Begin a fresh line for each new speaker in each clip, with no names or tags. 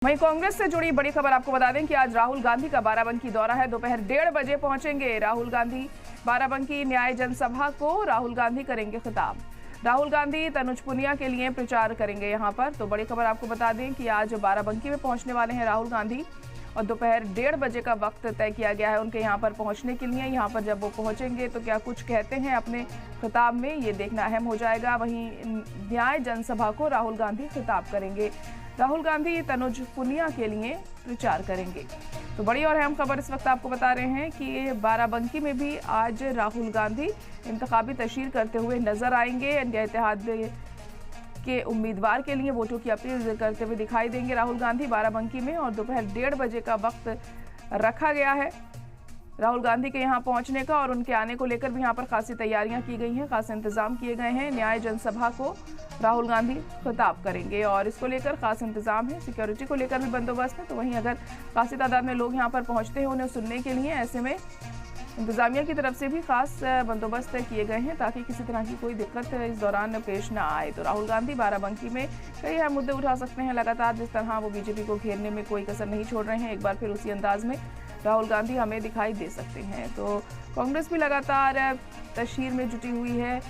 वहीं कांग्रेस से जुड़ी बड़ी खबर आपको बता दें कि आज राहुल गांधी का बाराबंकी दौरा है। दोपहर 1:30 बजे पहुंचेंगे राहुल गांधी। बाराबंकी न्याय जनसभा को राहुल गांधी करेंगे खिताब। राहुल गांधी तनुज पुनिया के लिए प्रचार करेंगे यहां पर। तो बड़ी खबर आपको बता दें कि आज बाराबंकी में पहुंचने वाले हैं राहुल गांधी और दोपहर 1:30 बजे का वक्त तय किया गया है उनके यहाँ पर पहुंचने के लिए। यहाँ पर जब वो पहुंचेंगे तो क्या कुछ कहते हैं अपने खिताब में, ये देखना अहम हो जाएगा। वहीं न्याय जनसभा को राहुल गांधी खिताब करेंगे। राहुल गांधी तनुज पुनिया के लिए प्रचार करेंगे। तो बड़ी और अहम खबर इस वक्त आपको बता रहे हैं कि बाराबंकी में भी आज राहुल गांधी इंतखाबी तशरीह करते हुए नजर आएंगे। इंडिया इत्तेहाद के उम्मीदवार के लिए वोटों की अपील करते हुए दिखाई देंगे राहुल गांधी बाराबंकी में। और दोपहर 1:30 बजे का वक्त रखा गया है राहुल गांधी के यहाँ पहुंचने का और उनके आने को लेकर भी यहाँ पर खासी तैयारियां की गई हैं, खास इंतजाम किए गए हैं। न्याय जनसभा को राहुल गांधी खिताब करेंगे और इसको लेकर खास इंतजाम है। सिक्योरिटी को लेकर भी बंदोबस्त है। तो वहीं अगर खासी तादाद में लोग यहाँ पर पहुंचते हैं उन्हें सुनने के लिए, ऐसे में इंतजामिया की तरफ से भी खास बंदोबस्त किए गए हैं ताकि किसी तरह की कोई दिक्कत इस दौरान पेश ना आए। तो राहुल गांधी बाराबंकी में कई अहम मुद्दे उठा सकते हैं लगातार। जिस तरह वो बीजेपी को घेरने में कोई कसर नहीं छोड़ रहे हैं, एक बार फिर उसी अंदाज में राहुल गांधी हमें दिखाई दे सकते हैं। तो कांग्रेस भी लगातार तशहीर में जुटी हुई है।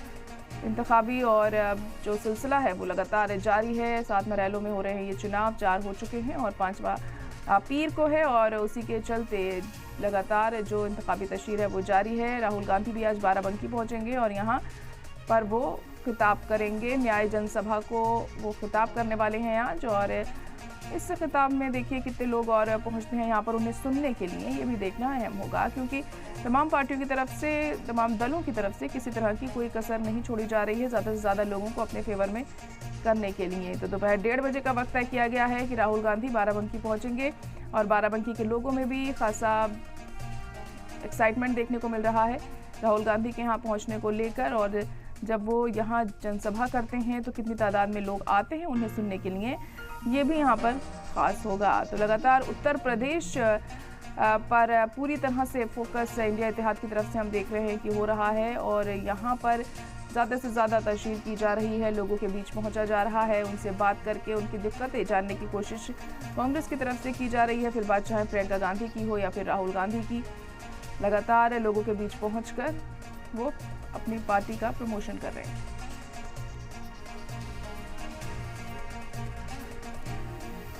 इंतखाबी और जो सिलसिला है वो लगातार जारी है। 7 मरहलों में हो रहे हैं ये चुनाव, 4 हो चुके हैं और 5वां पीर को है और उसी के चलते लगातार जो इंतखाबी तशहीर है वो जारी है। राहुल गांधी भी आज बाराबंकी पहुंचेंगे और यहाँ पर वो खिताब करेंगे। न्याय जनसभा को वो खिताब करने वाले हैं आज और इस खिताब में देखिए कितने लोग और पहुंचते हैं यहाँ पर उन्हें सुनने के लिए, ये भी देखना अहम होगा क्योंकि तमाम पार्टियों की तरफ से, तमाम दलों की तरफ से किसी तरह की कोई कसर नहीं छोड़ी जा रही है ज़्यादा से ज़्यादा लोगों को अपने फेवर में करने के लिए। तो दोपहर 1:30 बजे का वक्त तय किया गया है कि राहुल गांधी बाराबंकी पहुंचेंगे और बाराबंकी के लोगों में भी खासा एक्साइटमेंट देखने को मिल रहा है राहुल गांधी के यहाँ पहुँचने को लेकर। और जब वो यहाँ जनसभा करते हैं तो कितनी तादाद में लोग आते हैं उन्हें सुनने के लिए, ये भी यहाँ पर खास होगा। तो लगातार उत्तर प्रदेश पर पूरी तरह से फोकस इंडिया इत्तेहाद की तरफ से हम देख रहे हैं कि हो रहा है और यहाँ पर ज़्यादा से ज़्यादा तशरीह की जा रही है, लोगों के बीच पहुँचा जा रहा है, उनसे बात करके उनकी दिक्कतें जानने की कोशिश कांग्रेस की तरफ से की जा रही है। फिर बात चाहे प्रियंका गांधी की हो या फिर राहुल गांधी की, लगातार लोगों के बीच पहुँच कर वो अपनी पार्टी का प्रमोशन कर रहे हैं।